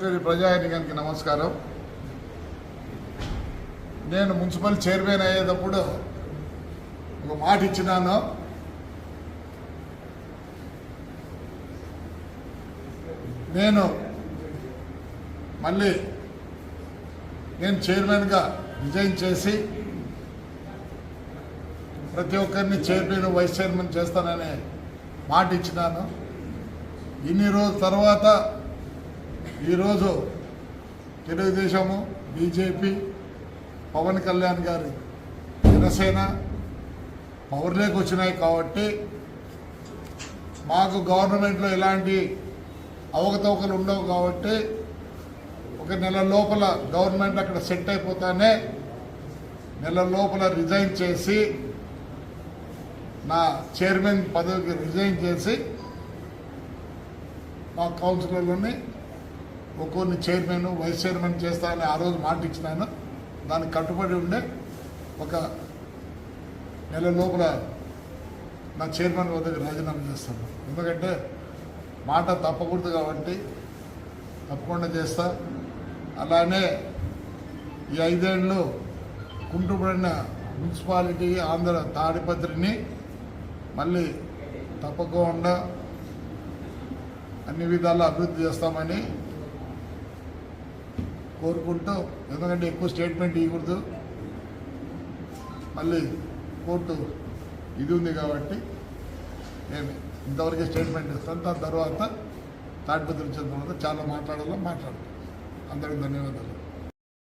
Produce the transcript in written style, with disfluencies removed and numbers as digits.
ప్రజానికానికి నమస్కారం. నేను మున్సిపల్ చైర్మన్ అయ్యేటప్పుడు ఒక మాట ఇచ్చినాను. నేను మళ్ళీ చైర్మన్గా రిజైన్ చేసి ప్రతి ఒక్కరిని చైర్మన్ వైస్ చైర్మన్ చేస్తాననే మాట ఇచ్చినాను. ఇన్ని రోజుల తర్వాత ఈరోజు తెలుగుదేశము, బీజేపీ, పవన్ కళ్యాణ్ గారి జనసేన పవర్లోకి వచ్చినాయి కాబట్టి మాకు గవర్నమెంట్లో ఎలాంటి అవకతవకలు ఉండవు కాబట్టి ఒక నెల లోపల గవర్నమెంట్ అక్కడ సెట్ అయిపోతానే నెల లోపల రిజైన్ చేసి నా చైర్మన్ పదవికి రిజైన్ చేసి మా కౌన్సిలర్లని ఒక్కొన్ని చైర్మన్, వైస్ చైర్మన్ చేస్తానని ఆ రోజు మాట ఇచ్చినాను. దానికి కట్టుబడి ఉండే ఒక నెల లోపల నా చైర్మన్ వద్దకు రాజీనామా చేస్తాను. ఎందుకంటే మాట తప్పకూడదు కాబట్టి తప్పకుండా చేస్తా. అలానే ఈ 5 ఏళ్ళు కుంటుపడిన మున్సిపాలిటీ ఆంధ్ర తాడిపత్రిని మళ్ళీ తప్పకుండా అన్ని విధాలా అభివృద్ధి చేస్తామని కోరుకుంటూ, ఎందుకంటే ఎక్కువ స్టేట్మెంట్ ఇవ్వకూడదు, మళ్ళీ కోర్టు ఇది ఉంది కాబట్టి నేను ఇంతవరకే స్టేట్మెంట్ ఇస్తాను. దాని తర్వాత తాడిపత్రి వచ్చిన తర్వాత చాలా మాట్లాడాలో మాట్లాడతాను. అందరికీ ధన్యవాదాలు.